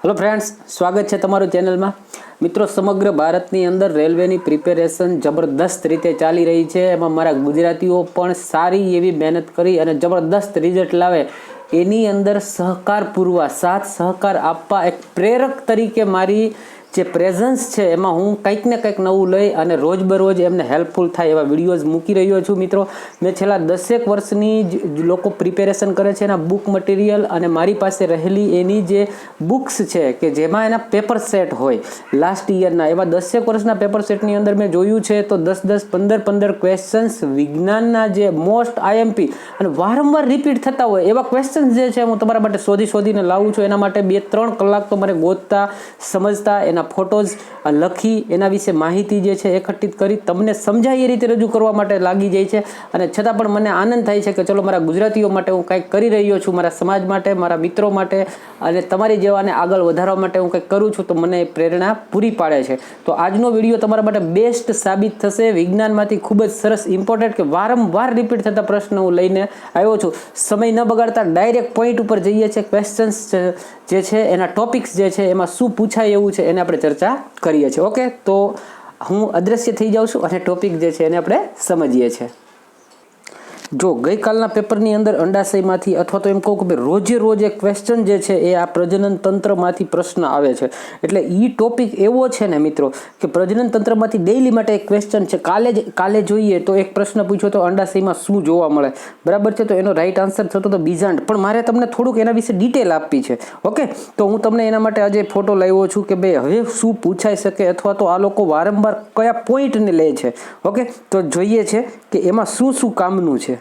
Hello friends, स्वागत है तमारू channel में। मित्रों, समग्र भारतनी अंदर रेलवेनी प्रिपेरेशन जबरदस्त रीते चाली रही है। एमां मारा गुजरातीओ पण सारी एवी मेहनत करी अने जबरदस्त रिजल्ट लावे एनी अंदर सहकार पूरवा साथ सहकार आपवा एक प्रेरक तरीके मारी जे प्रेजेंस है एमां हूँ कंईक ने कंईक नवुं लई अने रोज बरोज एमने हेल्पफुल थाय एवा विडियोज मूकी रह्यो छुं। मित्रों, मैं छेल्ला 10 वर्षनी लोको प्रिपेरेशन करे छे एना बुक मटीरियल अने मारी पासे रहेली एनी जे बुक्स छे के जेमां एना पेपर सेट होय लास्ट ईयरना एवा 10 वर्षना पेपर सेटनी अंदर मैं जोयुं छे तो 10-10, 15-15 क्वेश्चन्स विज्ञानना जे मोस्ट आईएमपी अने वारंवार रिपीट थता होय एवा क्वेश्चन्स जे छे हुं तमारा माटे शोधीने लावुं छुं। एना माटे 2-3 कलाक तो मारे गोतता समजता एना फोटोज लखी एना विશે माहिती जे छे एकत्रित करी तमने समजाय ए रीते रजू करवा माटे लागी जाय छे अने छतां पण मने आनंद थाय छे के चलो मारा गुजरातीओ माटे हुं कंईक करी रह्यो छुं, मारा समाज माटे, मारा मित्रों माटे अने तमारी जेवाने आगळ वधारवा माटे हुं कंईक करूं छुं तो मने प्रेरणा पूरी पाडे छे। तो आजनो विडियो तमारा माटे बेस्ट साबित थशे। विज्ञानमांथी खूब ज सरस इम्पोर्टન્ટ के वारंवार रिपीट थता प्रश्न हुं लईने आव्यो छुं। समय न बगाड़ता डायरेक्ट पॉइंट उपर जईए छे। क्वेश्चन्स जे छे एना टॉपिक्स जे छे एमां शुं पूछाय एवुं छे एने आपणे चर्चा करीए छे। ओके, तो हूँ अदृश्य थई जाऊँ छुं अने टॉपिक जे छे एने आपणे समजीए छे। जो गई कालना पेपरनी अंदर अंडाशयमांथी अथवा तो एम कहूं के रोजे रोज एक क्वेश्चन जे छे ए आ प्रजनन तंत्रमांथी प्रश्न आवे छे एटले ई टॉपिक एवो छे ने मित्रों के प्रजनन तंत्रमांथी डेली माटे एक क्वेश्चन छे। काले जोईए तो एक प्रश्न पूछ्यो तो अंडाशयमां शुं जोवा मळे, बराबर छे, तो एनो राइट आंसर थतो तो बीजांड, पण मारे तमने थोडुंक एना विશે डिटेल आपवी छे। ओके, तो हूँ तमने एना माटे आज फोटो लाव्यो छुं के भाई हवे शुं पूछाई शके अथवा तो आ लोको वारंवार कया पॉइंट ने ले छे। ओके, तो जोईए छे के एमां शुं शुं कामनुं छे।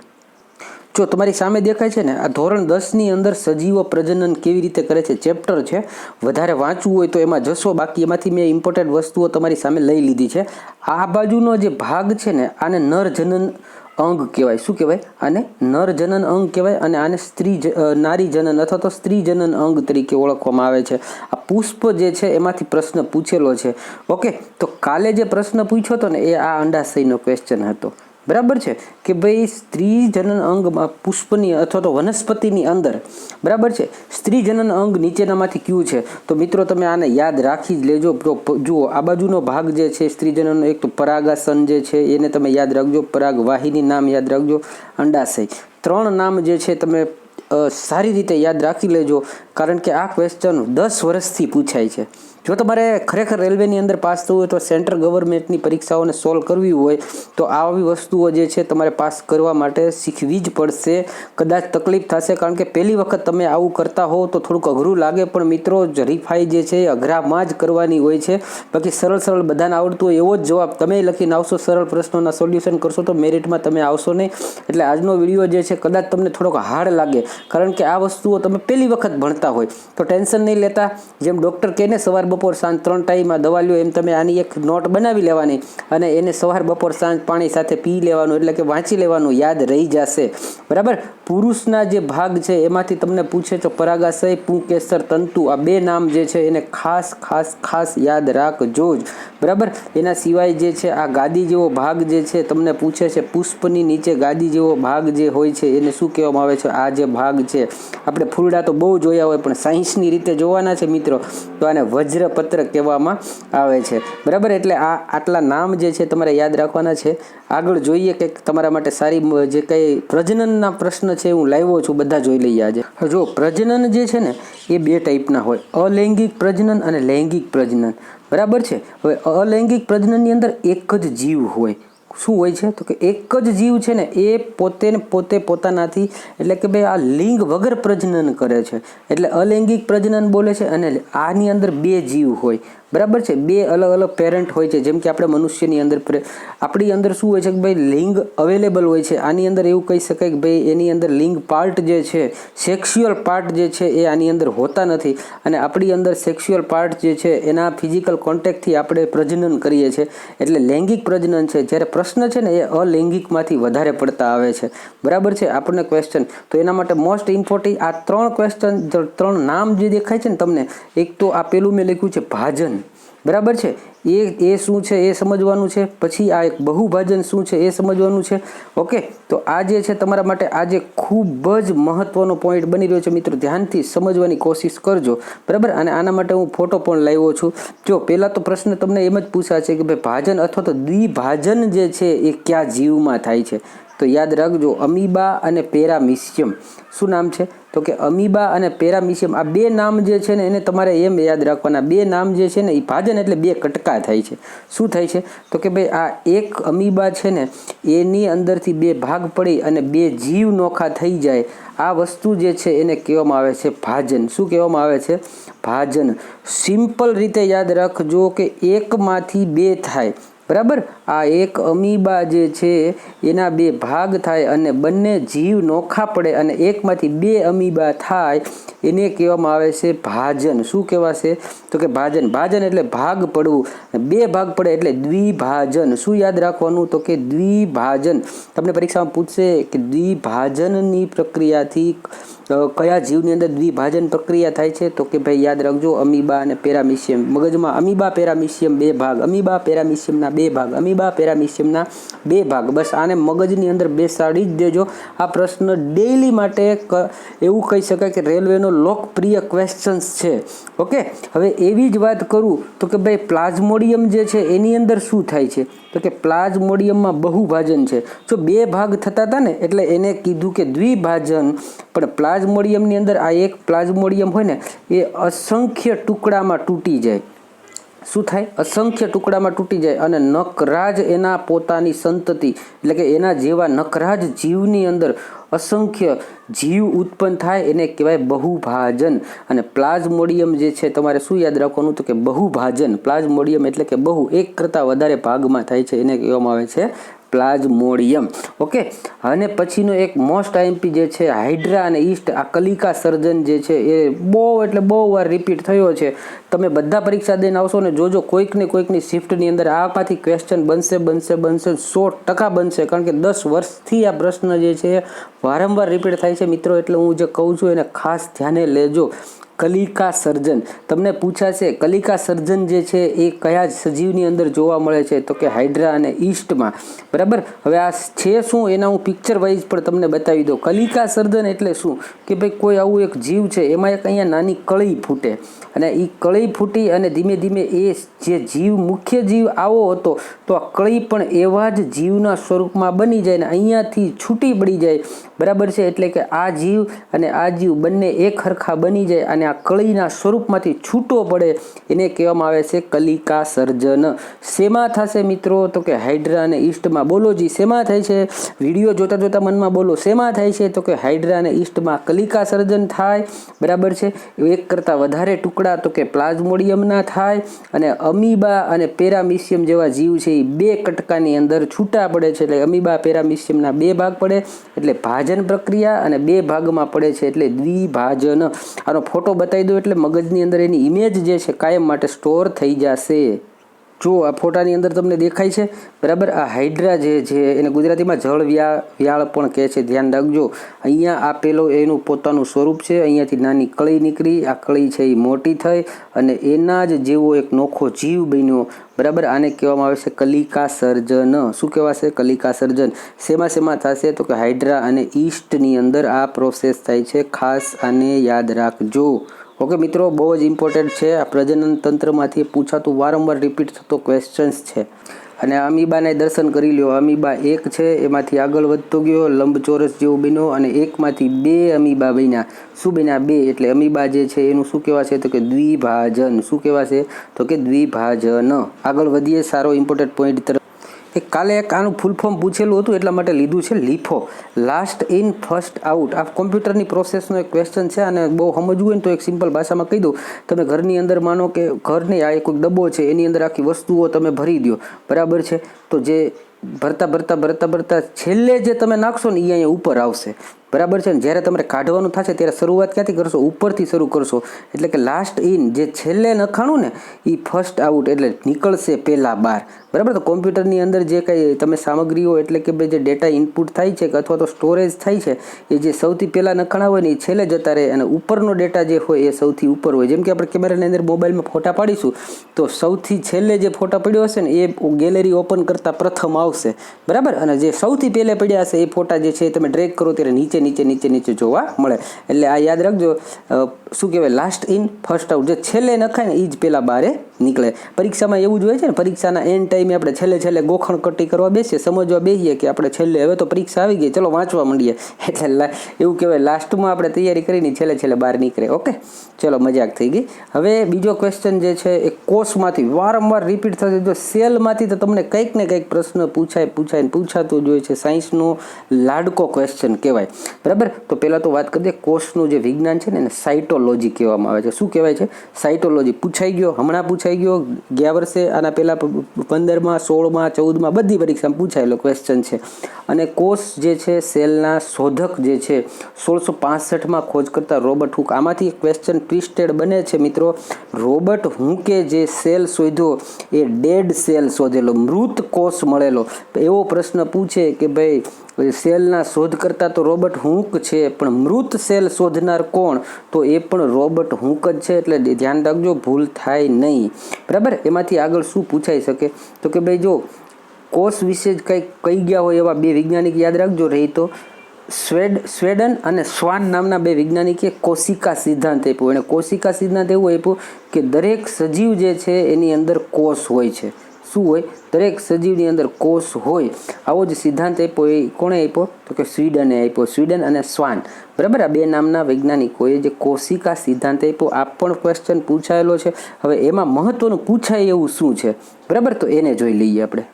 जो तमारी सामे देखाय छे ने आ धोरण 10 ની અંદર સજીવો પ્રજનન કેવી રીતે કરે છે ચેપ્ટર છે। વધારે વાંચવું હોય તો એમાં જશો, બાકી એમાંથી મેં ઇમ્પોર્ટન્ટ વસ્તુઓ તમારી સામે લઈ લીધી છે। આ બાજુનો જે ભાગ છે ને આને નર જનન અંગ કહેવાય। શું કહેવાય? આને નર જનન અંગ કહેવાય અને આને નારી જનન અથવા તો સ્ત્રી જનન અંગ તરીકે ઓળખવામાં આવે છે। આ પુષ્પ જે છે એમાંથી પ્રશ્ન પૂછેલો છે। ઓકે, તો કાલે જે પ્રશ્ન પૂછ્યો હતો ને એ આ અંડાશયનો ક્વેશ્ચન હતો, बराबर है कि भाई स्त्री जनन अंग में पुष्पनी अथवा तो वनस्पतिनी अंदर, बराबर है, स्त्री जनन अंग नीचेनामांथी क्यू है। तो मित्रों तमे आने याद राखी ज लेजो। जुओ आ बाजुनो भाग जे छे स्त्री जनन, एक तो परागासन जे छे एने तमे याद राखजो, परागवाहिनी नाम याद राखजो, अंडाशय, 3 नाम जे छे तमे सारी रीते याद राखी लेजो, कारण के आ क्वेश्चन 10 वर्षथी पूछाय छे। जो तमारे खरेखर रेलवेनी अंदर पास थवुं होय तो सेंट्रल गवर्नमेंटनी परीक्षाओने सोल्व करवी होय तो आवी वस्तुओ जे छे तमारे पास करवा माटे शीखवी ज पड़शे। कदाच तकलीफ थशे कारण के पहेली वखत तमे आवुं करता हो तो थोड़ुंक अघरुं लागे, पण मित्रों हरीफाई जे छे अघरामां ज करवानी होय छे। बाकी सरळ सरळ बधाने आवडतुं होय एवो ज जवाब तमे लखीने आवशो, सरळ प्रश्नोना सोल्यूशन करशो तो मेरिटमां तमे आवशो नहीं। एटले आजनो विडियो जे छे कदाच तमने थोड़ोक हार्ड लागे कारण के आ वस्तुओ तमे पहेली वखत भणता होय तो टेन्शन नहीं लेता। जेम डॉक्टर कहे सवार बपोर सांज 3 टाइम दवा ल्यो एम तमे आनी एक नोट बनावी लेवानी अने एने सवार बपोर सांज पाणी साथे पी लेवानुं, एटले के वांची लेवानुं, याद रही जशे। बराबर, पुरुषना जे भाग छे एमांथी तमने पूछे तो परागाशय, पुंकेसर, तंतु, आ 2 नाम जे छे एने खास खास खास याद राखजो ज। बराबर, एना सिवाय जे छे आ गादी जेवो भाग जे छे तमने पूछे छे पुष्पनी नीचे गादी जेवो भाग जे होय छे एने शुं कहेवामां आवे छे। आ जे भाग छे आपणे फूलડા तो बहु जोया होय पण सायन्सनी रीते जोवाना छे मित्रों तो आने वज्रपत्र कहेवामां आवे छे। बराबर, एटले आ आटला नाम जे छे तमारे याद राखवाना छे। आगळ जोईए के तमारा माटे सारी जे कई प्रजननना प्रश्न छे हुं लाव्यो छुं, बधा जोई लईए आज। जो प्रजनन जे छे ने ए 2 टाइपना होय, अलैंगिक प्रजनन अने लैंगिक प्रजनन। बराबर छे। हवे अलैंगिक प्रजनननी अंदर एक ज जीव होय। શું હોય છે તો કે એક જ જીવ છે ને એ પોતે પોતાનાથી એટલે કે ભાઈ આ લિંગ વગર પ્રજનન કરે છે એટલે અલૈંગિક પ્રજનન બોલે છે। અને આની અંદર 2 જીવ હોય, બરાબર છે, 2 અલગ અલગ પેરેન્ટ હોય છે। જેમ કે આપણે મનુષ્યની અંદર આપણી અંદર શું હોય છે કે ભાઈ લિંગ અવેલેબલ હોય છે, આની અંદર એવું કહી શકાય કે ભાઈ એની અંદર લિંગ પાર્ટ જે છે સેક્સ્યુઅલ પાર્ટ જે છે એ આની અંદર હોતા નથી અને આપણી અંદર સેક્સ્યુઅલ પાર્ટ જે છે એના ફિઝિકલ કોન્ટેક્ટથી આપણે પ્રજનન કરીએ છીએ એટલે લૈંગિક પ્રજનન છે। જ્યારે પ્રશ્ન છે ને એ અલૈંગિકમાંથી વધારે પડતા આવે છે। બરાબર છે, આપણને ક્વેશ્ચન તો એના માટે મોસ્ટ ઇમ્પોર્ટન્ટ આ 3 ક્વેશ્ચન 3 નામ જે દેખાય છે ને તમને, એક તો આ પેલું મેં લખ્યું છે ભાજન, બરાબર છે, એ શું છે એ સમજવાનું છે. પછી આ એક બહુભાજન શું છે એ સમજવાનું છે. ઓકે, તો આ જે છે તમારા માટે આજે ખૂબ જ મહત્વનો પોઈન્ટ બની રહ્યો છે મિત્રો, ધ્યાનથી સમજવાની કોશિશ કરજો. બરાબર, અને આના માટે હું ફોટો પણ લાવ્યો છું. જો પહેલાં તો પ્રશ્ન તમને એમ જ પૂછાશે કે ભાઈ ભાજન અથવા તો દ્વિભાજન જે છે એ કયા જીવમાં થાય છે? તો યાદ રાખજો, અમીબા અને પેરામિશિયમ. શું નામ છે? તો કે અમીબા અને પેરામિશિયમ. આ બે નામ જે છે ને એને તમારે એમ યાદ રાખવાના, બે નામ જે છે ને એ ભાજન એટલે બે કટકા થાય છે. શું થાય છે? તો કે ભાઈ આ એક અમીબા છે ને એની અંદરથી બે ભાગ પડી અને બે જીવ નોખા થઈ જાય, આ વસ્તુ જે છે એને કહેવામાં આવે છે ભાજન. શું કહેવામાં આવે છે? ભાજન. સિમ્પલ રીતે યાદ રાખજો કે એકમાંથી બે થાય. બરાબર, આ એક અમીબા જે છે એના બે ભાગ થાય અને બંને જીવ નોખા પડે અને એકમાંથી બે અમીબા થાય, એને કહેવામાં આવે છે ભાજન. શું કહેવાશે? તો કે ભાજન. ભાજન એટલે ભાગ પડવું, બે ભાગ પડે એટલે દ્વિભાજન. શું યાદ રાખવાનું? તો કે દ્વિભાજન. તમને પરીક્ષામાં પૂછશે કે દ્વિભાજનની પ્રક્રિયાથી કયા જીવની અંદર દ્વિભાજન પ્રક્રિયા થાય છે? તો કે ભાઈ યાદ રાખજો, અમીબા અને પેરામિશિયમ. મગજમાં અમીબા પેરામિશિયમ બે ભાગ, અમીબા પેરામિશિયમના બે ભાગ, અમીબા પેરામિશિયમના બે ભાગ. બસ આને મગજની અંદર બેસાડી જ દેજો. આ પ્રશ્ન ડેઈલી માટે એવું કહી શકાય કે રેલવેનો લોકપ્રિય ક્વેશ્ચન્સ છે. ઓકે, હવે એવી જ વાત કરું તો કે ભાઈ પ્લાઝ્મોડિયમ જે છે એની અંદર શું થાય છે? તો કે પ્લાઝ્મોડિયમમાં બહુભાજન છે. જો બે ભાગ થતા હતા ને એટલે એને કીધું કે દ્વિભાજન, પણ પ્લાઝ્મોડિયમની અંદર આ એક પ્લાઝ્મોડિયમ હોય ને એ અસંખ્ય ટુકડામાં તૂટી જાય. શું થાય? અસંખ્ય ટુકડામાં તૂટી જાય અને નકરાજ એના પોતાની સંતતિ એટલે કે એના જેવા નકરાજ જીવની અંદર અસંખ્ય જીવ ઉત્પન્ન થાય, એને કહેવાય બહુભાજન. અને પ્લાઝ્મોડિયમ જે છે તમારે શું યાદ રાખવાનું? તો કે બહુભાજન. પ્લાઝ્મોડિયમ એટલે કે બહુ, એક કરતાં વધારે ભાગમાં થાય છે, એને કહેવામાં આવે છે પ્લાઝ્મોડિયમ. ઓકે, અને પછીનો એક મોસ્ટ આઈએમપી જે છે હાઇડ્રા અને ઈસ્ટ. આ કલિકા સર્જન જે છે એ બહુ એટલે બહુ વાર રિપીટ થયો છે. તમે બધા પરીક્ષા દઈને આવશો ને જોજો કોઈકની શિફ્ટની અંદર આમાંથી ક્વેશ્ચન બનશે 100% બનશે. કારણ કે 10 વર્ષથી આ પ્રશ્ન જે છે વારંવાર રિપીટ થાય છે મિત્રો. એટલે હું જે કહું છું એને ખાસ ધ્યાને લેજો. કલિકા સર્જન તમને પૂછાશે, કલિકા સર્જન જે છે એ કયા સજીવની અંદર જોવા મળે છે? તો કે હાઇડ્રા અને ઈસ્ટમાં. બરાબર, હવે આ છે શું એના હું પિક્ચર વાઇઝ પણ તમને બતાવી દઉં. કલિકા સર્જન એટલે શું કે ભાઈ કોઈ આવું એક જીવ છે, એમાં એક અહીંયા નાની કળી ફૂટે અને એ કળી ફૂટી અને ધીમે ધીમે એ જે જીવ મુખ્ય જીવ આવો હતો તો આ કળી પણ એવા જ જીવના સ્વરૂપમાં બની જાય ને અહીંયાથી છૂટી પડી જાય. બરાબર છે, એટલે કે આ જીવ અને આ જીવ બંને એક હરખા બની જાય અને આ કળીના સ્વરૂપમાંથી છૂટો પડે, એને કહેવામાં આવે છે કલિકા સર્જન. શેમાં થશે મિત્રો? તો કે હાઇડ્રા અને ઈસ્ટમાં. બોલો જી, શેમાં થાય છે? વિડીયો જોતા જોતા મનમાં બોલો, શેમાં થાય છે? તો કે હાઇડ્રા અને ઈસ્ટમાં કલિકા સર્જન થાય. બરાબર છે, એક કરતાં વધારે ટુકડા તો કે પ્લાઝ્મોડિયમના થાય અને અમીબા અને પેરામિશિયમ જેવા જીવ છે એ બે કટકાની અંદર છૂટા પડે છે. એટલે અમીબા પેરામિશિયમના બે ભાગ પડે એટલે ભાજન પ્રક્રિયા અને બે ભાગમાં પડે છે એટલે દ્વિભાજન. આનો ફોટો બતાવી દો એટલે મગજની અંદર એની ઇમેજ જે છે કાયમ માટે સ્ટોર થઈ જશે. જો આ ફોટાની અંદર તમને દેખાય છે, બરાબર, આ હાઇડ્રા જે છે એને ગુજરાતીમાં જળ વ્યાળ પણ કહે છે. ધ્યાન રાખજો, અહીંયા આપેલો એનું પોતાનું સ્વરૂપ છે. અહીંયાથી નાની કળી નીકળી, આ કળી છે એ મોટી થઈ અને એના જ જેવો એક નોખો જીવ બન્યો. બરાબર, આને કહેવામાં આવે છે કલિકા સર્જન. શું કહેવાશે? કલિકા સર્જન. શેમાં થશે? તો કે હાઇડ્રા અને ઈસ્ટની અંદર આ પ્રોસેસ થાય છે. ખાસ આને યાદ રાખજો. ઓકે મિત્રો, બહુ જ ઇમ્પોર્ટન્ટ છે. આ પ્રજનન તંત્રમાંથી પૂછાતું વારંવાર રિપીટ થતો ક્વેશ્ચન્સ છે. અને અમીબાને દર્શન કરી લ્યો. અમીબા એક છે, એમાંથી આગળ વધતો ગયો, લંબચોરસ જેવું બન્યો અને એકમાંથી બે અમીબા બન્યા. શું બન્યા? બે. એટલે અમીબા જે છે એનું શું કહેવાશે? તો કે દ્વિભાજન. શું કહેવાશે? તો કે દ્વિભાજન. આગળ વધીએ સારો ઇમ્પોર્ટન્ટ પોઈન્ટ તરફ. કાલે એક આનું ફૂલ ફોર્મ પૂછેલું હતું એટલા માટે લીધું છે લીફો, લાસ્ટ ઇન ફર્સ્ટ આઉટ. આ કોમ્પ્યુટરની પ્રોસેસનો એક ક્વેશ્ચન છે અને બહુ સમજવું હોય ને તો એક સિમ્પલ ભાષામાં કહી દઉં. તમે ઘરની અંદર માનો કે ઘરની આ એક ડબ્બો છે, એની અંદર આખી વસ્તુઓ તમે ભરી દો. બરાબર છે, તો જે ભરતા છેલ્લે જે તમે નાખશો ને એ અહીંયા ઉપર આવશે. બરાબર છે. જ્યારે તમારે કાઢવાનું થશે ત્યારે શરૂઆત ક્યાંથી કરશો? ઉપરથી શરૂ કરશો. એટલે કે લાસ્ટ ઇન જે છેલ્લે નખાણું ને એ ફર્સ્ટ આઉટ એટલે નીકળશે પહેલાં બહાર. બરાબર. તો કોમ્પ્યુટરની અંદર જે કંઈ તમે સામગ્રીઓ એટલે કે ભાઈ જે ડેટા ઇનપુટ થાય છે કે અથવા તો સ્ટોરેજ થાય છે એ જે સૌથી પહેલાં નખાણા હોય ને એ છેલ્લે જતા રહે અને ઉપરનો ડેટા જે હોય એ સૌથી ઉપર હોય. જેમ કે આપણે કેમેરાની અંદર મોબાઈલમાં ફોટા પાડીશું તો સૌથી છેલ્લે જે ફોટા પડ્યો હશે ને એ ગેલેરી ઓપન કરતાં પ્રથમ આવશે. બરાબર. અને જે સૌથી પહેલે પડ્યા હશે એ ફોટા જે છે તમે ડ્રેગ કરો ત્યારે નીચે નીચે નીચે નીચે જોવા મળે. એટલે આ યાદ રાખજો. શું કહેવાય? Last in first out. જે છેલ્લે નખાય ને એ જ પહેલાં બહાર નીકળે. પરીક્ષામાં એવું જ હોય છે ને. પરીક્ષાના એન્ડ ટાઈમે આપણે છેલ્લે ગોખણ કટ્ટી કરવા બેસીએ, સમજવા બેસીએ કે આપણે છેલ્લે હવે તો પરીક્ષા આવી ગઈ, ચલો વાંચવા માંડીએ. એટલે એવું કહેવાય લાસ્ટમાં આપણે તૈયારી કરીને છેલ્લે બહાર નીકળે. ઓકે, ચલો મજાક થઈ ગઈ. હવે બીજો ક્વેશ્ચન જે છે એ કોષમાંથી વારંવાર રિપીટ થશે. જો સેલમાંથી તો તમને કંઈક ને કંઈક પ્રશ્ન પૂછાતું જ હોય છે. સાયન્સનો લાડકો ક્વેશ્ચન કહેવાય. બરાબર. તો પહેલાં તો વાત કરી દે કોષનું જે વિજ્ઞાન છે ને એને સાયટોલોજી કહેવામાં આવે છે. શું કહેવાય છે? સાયટોલોજી. પૂછાઈ ગયો, હમણાં પૂછાઈ ગયો, ગયા વર્ષે, આના પહેલાં 15માં, 16માં, 14માં બધી પરીક્ષામાં પૂછાયેલો ક્વેશ્ચન છે. અને કોષ જે છે સેલના શોધક જે છે 1665માં ખોજ કરતા રોબર્ટ હુક. આમાંથી એક ક્વેશ્ચન ટ્વિસ્ટેડ બને છે મિત્રો. રોબર્ટ હુકે જે સેલ શોધ્યો એ ડેડ સેલ શોધેલો, મૃત કોષ મળેલો. એવો પ્રશ્ન પૂછે કે ભાઈ સેલના શોધ કરતા તો રોબર્ટ હુક છે પણ મૃત સેલ શોધનાર કોણ? તો એ પણ રોબર્ટ હુક જ છે. એટલે ધ્યાન રાખજો, ભૂલ થાય નહીં. બરાબર. એમાંથી આગળ શું પૂછાઈ શકે? તો કે ભાઈ જો કોષ વિશે જ કંઈક કહી ગયા હોય એવા બે વૈજ્ઞાનિક યાદ રાખજો રહી તો. સ્વેડન અને સ્વાન નામના બે વૈજ્ઞાનિકે કોશિકા સિદ્ધાંત આપ્યો. એને કોશિકા સિદ્ધાંત એવું આપ્યું કે દરેક સજીવ જે છે એની અંદર કોષ હોય છે. શું હોય? દરેક સજીવની અંદર કોષ હોય. આવો જ સિદ્ધાંત આપ્યો. એ કોણે આપ્યો? તો કે સ્વીડને આપ્યો. સ્વીડન અને સ્વાન. બરાબર. આ બે નામના વૈજ્ઞાનિકોએ જે કોશિકા સિદ્ધાંત આપ્યો. આ પણ ક્વેશ્ચન પૂછાયેલો છે. હવે એમાં મહત્વનું પૂછાય એવું શું છે? બરાબર. તો એને જોઈ લઈએ આપણે.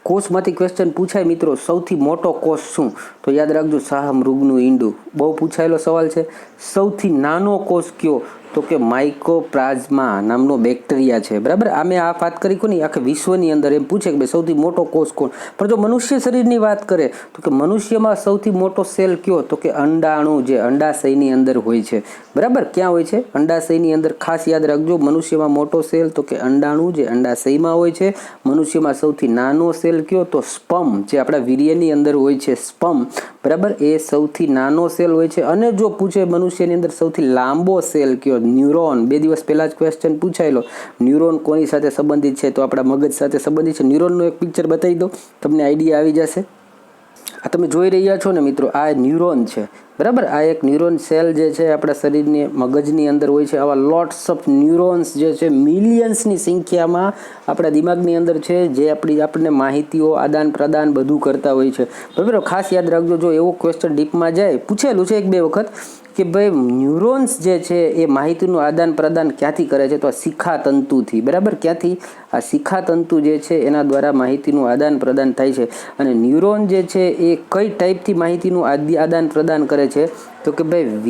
કોષમાંથી ક્વેશ્ચન પૂછાય મિત્રો. સૌથી મોટો કોષ શું? તો યાદ રાખજો શાહમૃગનું ઈંડું. બહુ પૂછાયેલો સવાલ છે. સૌથી નાનો કોષ કયો? તો કે માઇકોપ્લાઝ્મા નામનો બેક્ટેરિયા છે. બરાબર. આ મેં આ વાત કરી કોની? આખે વિશ્વની અંદર એમ પૂછે કે ભાઈ સૌથી મોટો કોષ કોણ? પણ જો મનુષ્ય શરીરની વાત કરે તો કે મનુષ્યમાં સૌથી મોટો સેલ કયો? તો કે અંડાણુ, જે અંડાશયની અંદર હોય છે. બરાબર. ક્યાં હોય છે? અંડાશયની અંદર. ખાસ યાદ રાખજો મનુષ્યમાં મોટો સેલ તો કે અંડાણુ, જે અંડાશયમાં હોય છે. મનુષ્યમાં સૌથી નાનો સેલ કયો? તો સ્પર્મ, જે આપણા વીર્યની અંદર હોય છે. સ્પર્મ. બરાબર. એ સૌથી નાનો સેલ હોય છે. અને જો પૂછે મનુષ્યની અંદર સૌથી લાંબો સેલ કયો? ન્યુરોન. 2 દિવસ પહેલા જ ક્વેશ્ચન પૂછાયેલો. ન્યુરોન કોની સાથે સંબંધિત છે? તો આપણા મગજ સાથે સંબંધિત છે. ન્યુરોનનું એક પિક્ચર બતાવી દો, તમને આઈડિયા આવી જશે. આ તમે જોઈ રહ્યા છો ને મિત્રો, આ ન્યુરોન છે. બરાબર. આ એક ન્યુરોન સેલ જે છે આપણા શરીરની મગજની અંદર હોય છે. આવા લોટ્સ ઓફ ન્યુરોન્સ જે છે મિલિયન્સની સંખ્યામાં આપણા દિમાગની અંદર છે, જે આપણને માહિતીઓ આદાન પ્રદાન બધું કરતા હોય છે. બરાબર. ખાસ યાદ રાખજો, જો એવો ક્વેશ્ચન ડીપમાં જાય, પૂછેલું છે 1-2 વખત કે ભાઈ ન્યુરોન્સ જે છે એ માહિતીનું આદાન પ્રદાન ક્યાંથી કરે છે? તો આ શિખાતંતુથી. બરાબર. ક્યાંથી? આ શિખાતંતુ જે છે એના દ્વારા માહિતીનું આદાન પ્રદાન થાય છે. અને ન્યુરોન જે છે એ કઈ ટાઈપથી માહિતીનું આદાન પ્રદાન કરે છે? તો કે ભાઈ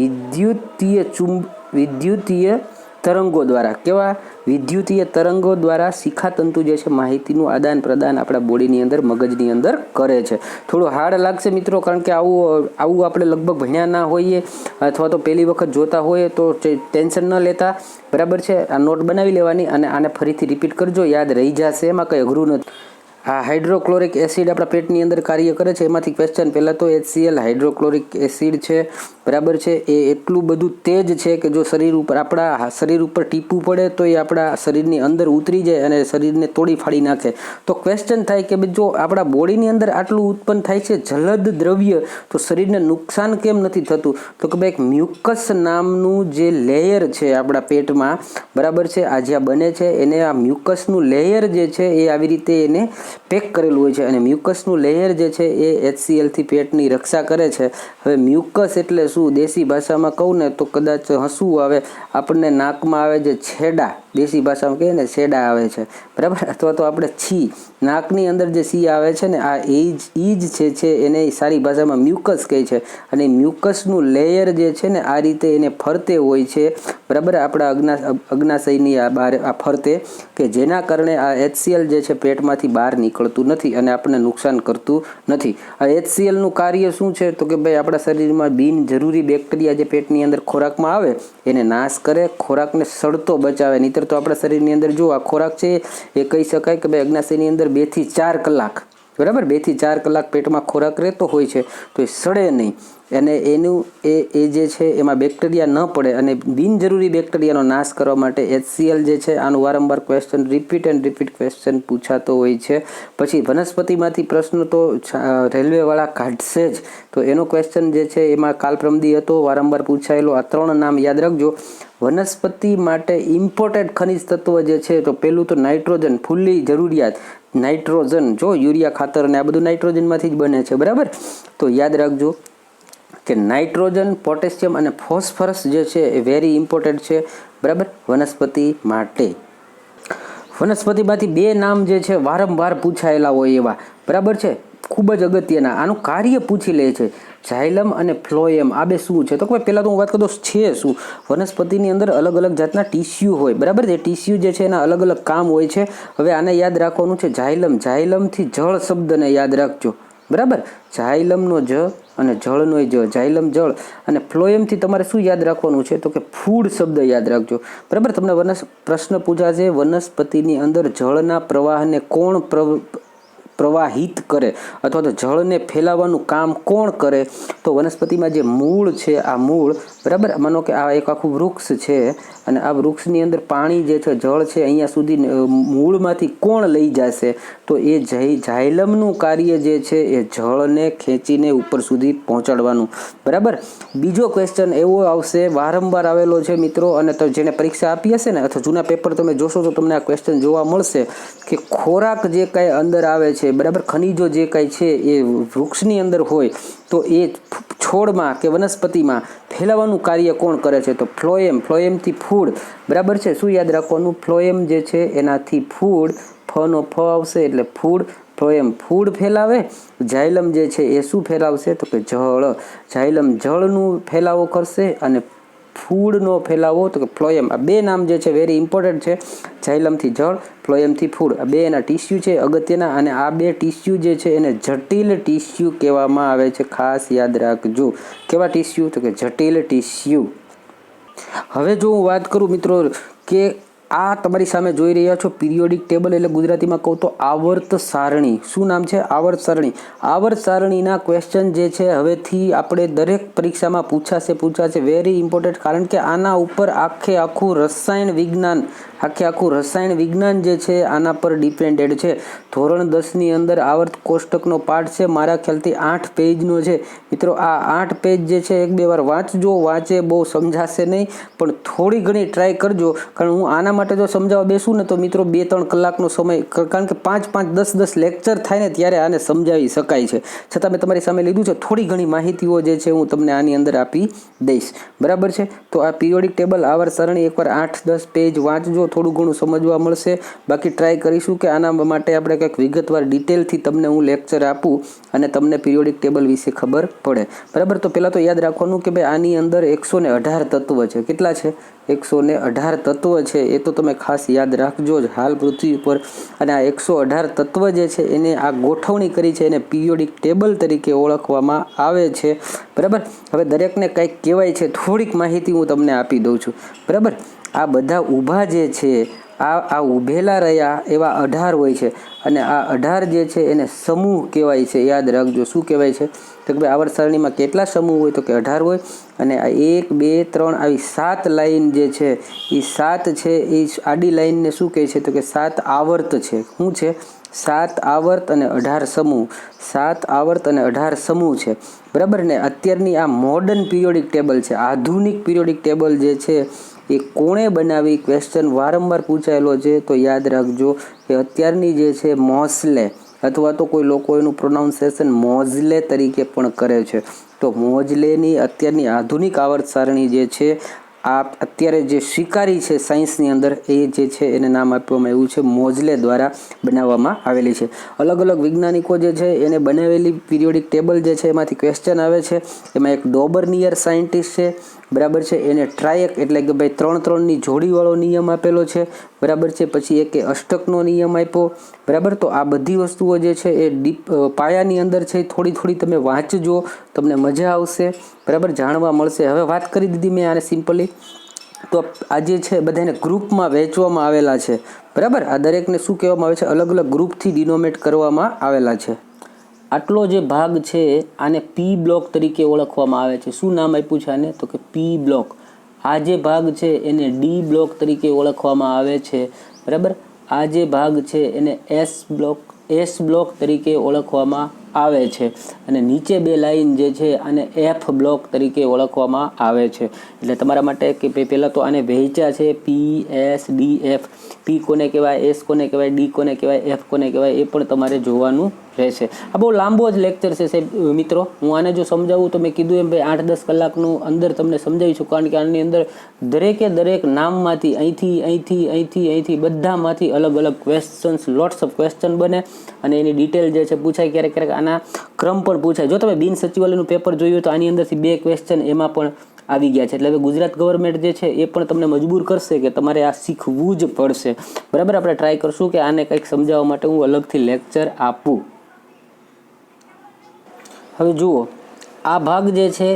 વિદ્યુતીય તરંગો દ્વારા. કેવા? વિદ્યુતીય તરંગો દ્વારા શિખાતંતુ જે છે માહિતીનું આદાન પ્રદાન આપણા બોડીની અંદર, મગજની અંદર કરે છે. થોડું હાર્ડ લાગશે મિત્રો, કારણ કે આવું આપણે લગભગ ભણ્યા ના હોઈએ અથવા તો પહેલી વખત જોતા હોઈએ તો ટેન્શન ન લેતા. બરાબર છે. આ નોટ બનાવી લેવાની અને આને ફરીથી રિપીટ કરજો, યાદ રહી જશે. એમાં કંઈ અઘરું નથી. આ હાઇડ્રોક્લોરિક એસિડ આપણા પેટની અંદર કાર્ય કરે છે. એમાંથી ક્વેશ્ચન પહેલાં તો HCl હાઇડ્રોક્લોરિક એસિડ છે. બરાબર છે. એ એટલું બધું તેજ છે કે જો આપણા શરીર ઉપર ટીપવું પડે તો એ આપણા શરીરની અંદર ઉતરી જાય અને શરીરને તોડી ફાડી નાખે. તો ક્વેશ્ચન થાય કે જો આપણા બોડીની અંદર આટલું ઉત્પન્ન થાય છે જલદ દ્રવ્ય, તો શરીરને નુકસાન કેમ નથી થતું? તો કે ભાઈ એક મ્યુકસ નામનું જે લેયર છે આપણા પેટમાં, બરાબર છે, આ જ્યાં બને છે એને આ મ્યુકસનું લેયર જે છે એ આવી રીતે એને પેક કરેલું હોય છે. અને મ્યુકસનું લેયર જે છે એ HClથી પેટની રક્ષા કરે છે. હવે મ્યુકસ એટલે શું? દેશી ભાષામાં કહું ને તો કદાચ હસવું આવે. આપણને નાકમાં આવે જે છેડા, દેશી ભાષામાં કહીએ ને છેડા આવે છે. બરાબર. અથવા તો આપણે છી, નાકની અંદર જે સી આવે છે ને, આ ઈ જ છે એને સારી ભાષામાં મ્યુકસ કહે છે. અને મ્યુકસનું લેયર જે છે ને આ રીતે એને ફરતે હોય છે. બરાબર. આપણા અગ્નાશયની આ ફરતે, કે જેના કારણે આ HCl જે છે પેટમાંથી બહાર નીકળતું નીકળતું નથી અને આપણને નુકસાન કરતું નથી. આ HCl નું કાર્ય શું છે તો કે ભાઈ આપણા શરીરમાં બિનજરૂરી બેક્ટેરિયા જે પેટની અંદર ખોરાકમાં આવે એને નાશ કરે, ખોરાકને સડતો બચાવે. નહીંતર તો આપણા શરીરની અંદર જો આ ખોરાક છે એ કહી શકાય કે ભાઈ અગ્નાશયની અંદર 2 થી 4 કલાક, બરાબર, 2 થી 4 કલાક પેટમાં ખોરાક રહેતો હોય છે તો એ સડે નહીં અને એનું એ જે છે એમાં બેક્ટેરિયા ન પડે અને બિનજરૂરી બેક્ટેરિયાનો નાશ કરવા માટે HCl જે છે આનું વારંવાર ક્વેશ્ચન રિપીટ ક્વેશ્ચન પૂછાતો હોય છે. પછી વનસ્પતિમાંથી પ્રશ્ન તો રેલવેવાળા કાઢશે જ, તો એનો ક્વેશ્ચન જે છે એમાં કાલપ્રમદી હતો વારંવાર પૂછાયેલો. આ 3 નામ યાદ રાખજો. વનસ્પતિ માટે ઇમ્પોર્ટન્ટ ખનિજ તત્વ જે છે તો પહેલું તો નાઇટ્રોજન, ફૂલ્લી જરૂરિયાત નાઇટ્રોજન. જો યુરિયા ખાતર અને આ બધું નાઇટ્રોજનમાંથી જ બને છે, બરાબર. તો યાદ રાખજો કે નાઇટ્રોજન, પોટેશિયમ અને ફોસ્ફરસ જે છે એ વેરી ઇમ્પોર્ટન્ટ છે, બરાબર, વનસ્પતિ માટે. વનસ્પતિમાંથી 2 નામ જે છે વારંવાર પૂછાયેલા હોય એવા, બરાબર છે, ખૂબ જ અગત્યના. આનું કાર્ય પૂછી લે છે, ઝાયલમ અને ફ્લોએમ. આ 2 શું છે તો કે પહેલાં તો હું વાત કરું છે શું. વનસ્પતિની અંદર અલગ અલગ જાતના ટીસ્યુ હોય, બરાબર. એ ટીસ્યુ જે છે એના અલગ અલગ કામ હોય છે. હવે આને યાદ રાખવાનું છે ઝાયલમ. ઝાયલમથી જળ શબ્દને યાદ રાખજો, બરાબર. ઝાયલમનો જ અને જળનો જ, ઝાયલમ જળ. અને ફ્લોએમથી તમારે શું યાદ રાખવાનું છે તો કે ફૂડ શબ્દ યાદ રાખજો, બરાબર. તમને પ્રશ્ન પૂછાશે વનસ્પતિની અંદર જળના પ્રવાહને કોણ પ્રવાહિત કરે અથવા તો જળને ફેલાવવાનું કામ કોણ કરે તો વનસ્પતિમાં જે મૂળ છે આ મૂળ, બરાબર. માનો કે આ એક આખું વૃક્ષ છે અને આ વૃક્ષની અંદર પાણી જે છે જળ છે અહીંયા સુધી મૂળમાંથી કોણ લઈ જશે તો એ ઝાયલમનું કાર્ય જે છે એ જળને ખેંચીને ઉપર સુધી પહોંચાડવાનું, બરાબર. બીજો ક્વેશ્ચન એવો આવશે વારંવાર આવેલો છે મિત્રો, અને તો જેને પરીક્ષા આપી હશે ને અથવા જૂના પેપર તમે જોશો તો તમને આ ક્વેશ્ચન જોવા મળશે કે ખોરાક જે કાંઈ અંદર આવે છે, બરાબર, ખનિજો જે કાંઈ છે એ વૃક્ષની અંદર હોય તો એ છોડમાં કે વનસ્પતિમાં ફેલાવાનું કાર્ય કોણ કરે છે તો ફ્લોએમ. ફ્લોએમથી ફૂડ, બરાબર છે. શું યાદ રાખવાનું? ફ્લોએમ જે છે એનાથી ફૂડ, ફનો ફ આવશે એટલે ફૂડ. ફ્લોએમ ફૂડ ફેલાવે. ઝાયલમ જે છે એ શું ફેલાવશે તો કે જળ. ઝાયલમ જળનું ફેલાવો કરશે અને ફૂડનો ફેલાવો તો કે ફ્લોએમ. આ 2 નામ જે છે વેરી ઇમ્પોર્ટન્ટ છે. ઝાયલમથી જળ, ફ્લોએમથી ફૂડ. આ 2 એના ટીસ્યુ છે અગત્યના, અને આ 2 ટીસ્યુ જે છે એને જટિલ ટીસ્યુ કહેવામાં આવે છે. ખાસ યાદ રાખજો. કેવા ટીસ્યુ તો કે જટિલ ટીસ્યુ. હવે જો હું વાત કરું મિત્રો કે આ તમારી સામે જોઈ રહ્યા છો પિરિયોડિક ટેબલ, એટલે ગુજરાતીમાં કહું તો આવર્ત સારણી. શું નામ છે? આવર્ત સારણી. આવર્ત સારણીના ક્વેશ્ચન જે છે હવેથી આપણે દરેક પરીક્ષામાં પૂછાશે વેરી ઇમ્પોર્ટન્ટ. કારણ કે આના ઉપર આખું રસાયણ વિજ્ઞાન જે છે આના પર ડિપેન્ડેડ છે. ધોરણ 10ની અંદર આવર્ત કોષ્ટકનો પાઠ છે, મારા ખ્યાલથી 8 પેજનો છે મિત્રો. આ 8 પેજ જે છે 1-2 વાર વાંચજો. વાંચે બહુ સમજાશે નહીં પણ થોડી ઘણી ટ્રાય કરજો, કારણ હું આના માટે જો સમજાવવા બેસું ને તો મિત્રો 2-3 કલાકનો સમય, કારણ કે 5-5, 10-10 લેક્ચર થાય ને ત્યારે આને સમજાવી શકાય છે. છતાં મેં તમારી સામે લીધું છે. થોડી ઘણી માહિતીઓ જે છે હું તમને આની અંદર આપી દઈશ, બરાબર છે. તો આ પિરિયોડિક ટેબલ આવર્ત સારણી એકવાર 8-10 પેજ વાંચજો, થોડું ઘણું સમજવા મળશે. બાકી ટ્રાય કરીશું કે આના માટે આપણે કંઈક વિગતવાર ડિટેલથી તમને હું લેક્ચર આપું અને તમને પિરિયોડિક ટેબલ વિશે ખબર પડે, બરાબર. તો પહેલાં તો યાદ રાખવાનું કે ભાઈ આની અંદર 118 તત્વ છે. કેટલા છે? 118 તત્વ છે. એ તો તમે ખાસ યાદ રાખજો જ હાલ પૃથ્વી ઉપર. અને આ 118 તત્વ જે છે એને આ ગોઠવણી કરી છે એને પિરિયોડિક ટેબલ તરીકે ઓળખવામાં આવે છે, બરાબર. હવે દરેકને કંઈક કહેવાય છે, થોડીક માહિતી હું તમને આપી દઉં છું, બરાબર. આ બધા ઊભા જે છે આ ઊભેલા રહ્યા એવા 18 હોય છે, અને આ 18 જે છે એને સમૂહ કહેવાય છે. યાદ રાખજો. શું કહેવાય છે તો કે ભાઈ આવર્ત સારણીમાં કેટલા સમૂહ હોય તો કે 18 હોય. અને આ 1, 2, 3 આવી 7 લાઈન જે છે એ 7 છે એ આડી લાઈનને શું કહે છે તો કે 7 આવર્ત છે. શું છે? 7 આવર્ત અને 18 સમૂહ. 7 આવર્ત અને 18 સમૂહ છે, બરાબર ને. અત્યારની આ મોડર્ન પિરિયોડિક ટેબલ છે, આધુનિક પિરિયોડિક ટેબલ જે છે એ કોણે બનાવી? ક્વેશ્ચન વારંવાર પૂછાયેલો છે. તો યાદ રાખજો કે અત્યારની જે છે મોસલે, અથવા તો કોઈ લોકો એનું પ્રોનાઉન્સિએશન મોઝલે તરીકે પણ કરે છે. તો મોઝલેની અત્યારની આધુનિક આવર્ત સારણી જે છે આ અત્યારે જે સ્વીકારી છે સાયન્સની અંદર એ જે છે એને નામ આપવામાં આવ્યું છે મોઝલે દ્વારા બનાવવામાં આવેલી છે. અલગ અલગ વૈજ્ઞાનિકો જે છે એને બનાવેલી પિરિયોડિક ટેબલ જે છે એમાંથી ક્વેશ્ચન આવે છે. એમાં એક ડોબરનિયર સાયન્ટિસ્ટ છે, બરાબર છે. એને ટ્રાયક એટલે કે ભાઈ 3-3ની જોડીવાળો નિયમ આપેલો છે, બરાબર છે. પછી એક અષ્ટકનો નિયમ આપ્યો, બરાબર. તો આ બધી વસ્તુઓ જે છે એ ડીપ પાયાની અંદર છે, થોડી તમે વાંચજો, તમને મજા આવશે, બરાબર, જાણવા મળશે. હવે વાત કરી દીધી મેં આને સિમ્પલી. તો આ જે છે બધાને ગ્રુપમાં વહેંચવામાં આવેલા છે, બરાબર. આ દરેકને શું કહેવામાં આવે છે, અલગ અલગ ગ્રુપથી ડિનોમેટ કરવામાં આવેલા છે. આટલો જે ભાગ છે આને પી બ્લોક તરીકે ઓળખવામાં આવે છે. શું નામ આપ્યું છે આને? તો કે પી બ્લોક. આ જે ભાગ છે એને ડી બ્લોક તરીકે ઓળખવામાં આવે છે, બરાબર. આ જે ભાગ છે એને એસ બ્લોક તરીકે ઓળખવામાં આવે છે. અને નીચે 2 લાઈન જે છે આને એફ બ્લોક તરીકે ઓળખવામાં આવે છે. એટલે તમારા માટે કે પહેલાં તો આને વહેંચ્યા છે પી, એસ, ડી, એફ. પી કોને કહેવાય, એસ કોને કહેવાય, ડી કોને કહેવાય, એફ કોને કહેવાય, એ પણ તમારે જોવાનું રહેશે. આ બહુ લાંબો જ લેક્ચર છે સાહેબ મિત્રો. હું આને જો સમજાવું તો મેં કીધું એમ ભાઈ 8-10 કલાકનું અંદર તમને સમજાવી છું, કારણ કે આની અંદર દરેક નામમાંથી અહીંથી બધામાંથી અલગ અલગ ક્વેશ્ચન્સ, લોટ્સ ઓફ ક્વેશ્ચન બને અને એની ડિટેલ જે છે પૂછાય. ક્યારેક આના ક્રમ પણ પૂછાય. જો તમે બિન સચિવાલયનું પેપર જોયું તો આની અંદરથી 2 ક્વેશ્ચન એમાં પણ આવી ગયા છે. એટલે હવે ગુજરાત ગવર્મેન્ટ જે છે એ પણ તમને મજબૂર કરશે કે તમારે આ શીખવું જ પડશે, બરાબર. આપણે ટ્રાય કરશું કે આને કંઈક સમજાવવા માટે હું અલગથી લેક્ચર આપું. હવે જુઓ, આ ભાગ જે છે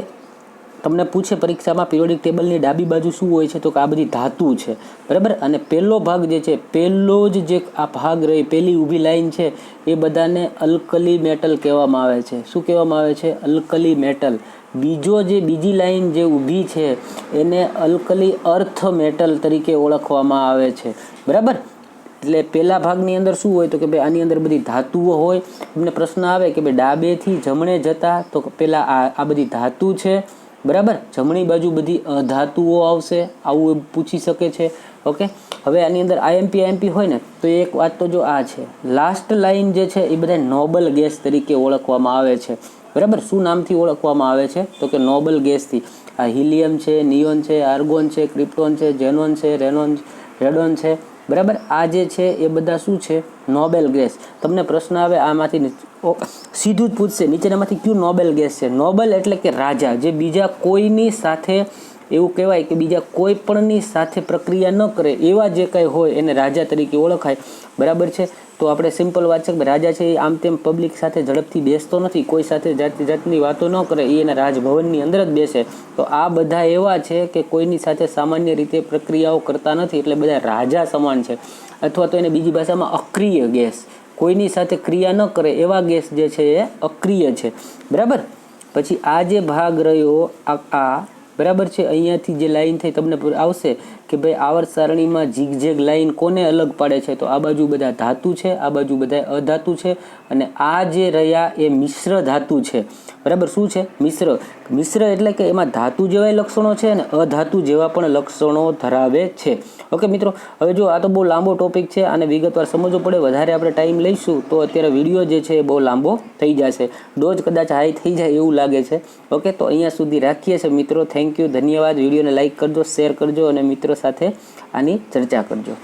તમને પૂછે પરીક્ષામાં, પિરિયોડિક ટેબલની ડાબી બાજુ શું હોય છે? તો કે આ બધી ધાતુ છે, બરાબર. અને પહેલો ભાગ જે છે, પહેલો જ જે આ ભાગ રહી, પહેલી ઊભી લાઈન છે, એ બધાને અલ્કલી મેટલ કહેવામાં આવે છે. શું કહેવામાં આવે છે? અલ્કલી મેટલ. બીજી લાઈન જે ઊભી છે એને અલ્કલી અર્થ મેટલ તરીકે ઓળખવામાં આવે છે, બરાબર. એટલે પહેલા ભાગની અંદર શું હોય? તો કે ભાઈ આની અંદર બધી ધાતુઓ હોય. તમને પ્રશ્ન આવે કે ભાઈ ડાબેથી જમણે જતા, તો પહેલાં આ બધી ધાતુ છે, બરાબર. જમણી બાજુ બધી અધાતુઓ આવશે, આવું પૂછી શકે છે. ઓકે. હવે આની અંદર આઈએમપી હોય ને, તો એક વાત તો જો આ છે, લાસ્ટ લાઈન જે છે એ બધા નોબલ ગેસ તરીકે ઓળખવામાં આવે છે, બરાબર. શું નામથી ઓળખવામાં આવે છે? તો કે નોબલ ગેસથી. આ હિલિયમ છે, નિયોન છે, આર્ગોન છે, ક્રિપ્ટોન છે, ઝેનોન છે, રેડોન છે, બરાબર. આ જે છે એ બધા શું છે? Nobel gas. તમને પ્રશ્ન આવે આમાંથી સીધું જ પૂછશે, નીચેનામાંથી કયું નોબેલ ગેસ છે? નોબેલ એટલે કે રાજા, જે બીજા કોઈની સાથે, એવું કહેવાય કે બીજા કોઈ પણની સાથે પ્રક્રિયા ન કરે એવા જે કંઈ હોય એને રાજા તરીકે ઓળખાય, બરાબર છે. તો આપણે સિમ્પલ વાત છે કે રાજા છે એ આમ તેમ પબ્લિક સાથે ઝડપથી બેસતો નથી, કોઈ સાથે જાતની વાતો ન કરે, એ એના રાજભવનની અંદર જ બેસે. તો આ બધા એવા છે કે કોઈની સાથે સામાન્ય રીતે પ્રક્રિયાઓ કરતા નથી, એટલે બધા રાજા સમાન છે. અથવા તો એને બીજી ભાષામાં અક્રિય ગેસ, કોઈની સાથે ક્રિયા ન કરે એવા ગેસ જે છે એ અક્રિય છે, બરાબર. પછી આ જે ભાગ રહ્યો આ, બરાબર છે, અહીંયાથી જે લાઈન થઈ તમને આવશે કે ભાઈ આવર્ત સારણીમાં ઝીગઝેગ લાઈન કોને અલગ પાડે છે? તો આ બાજુ બધા ધાતુ છે, આ બાજુ બધા અધાતુ છે, અને આ જે રહ્યા એ મિશ્ર ધાતુ છે, બરાબર. શું છે? મિશ્ર એટલે કે એમાં ધાતુ જેવા લક્ષણો છે અને અધાતુ જેવા પણ લક્ષણો ધરાવે છે. ઓકે મિત્રો, હવે જો આ તો બહુ લાંબો ટોપિક છે, આને વિગતવાર સમજવો પડે. વધારે આપણે ટાઈમ લઈશું તો અત્યારે વિડીયો જે છે એ બહુ લાંબો થઈ જશે, ડોઝ કદાચ હાઈ થઈ જાય એવું લાગે છે. ઓકે, તો અહીંયા સુધી રાખીએ છીએ મિત્રો. થેન્ક યુ, ધન્યવાદ. વિડીયોને લાઇક કરજો, શેર કરજો અને મિત્રો સાથે આની ચર્ચા કરજો.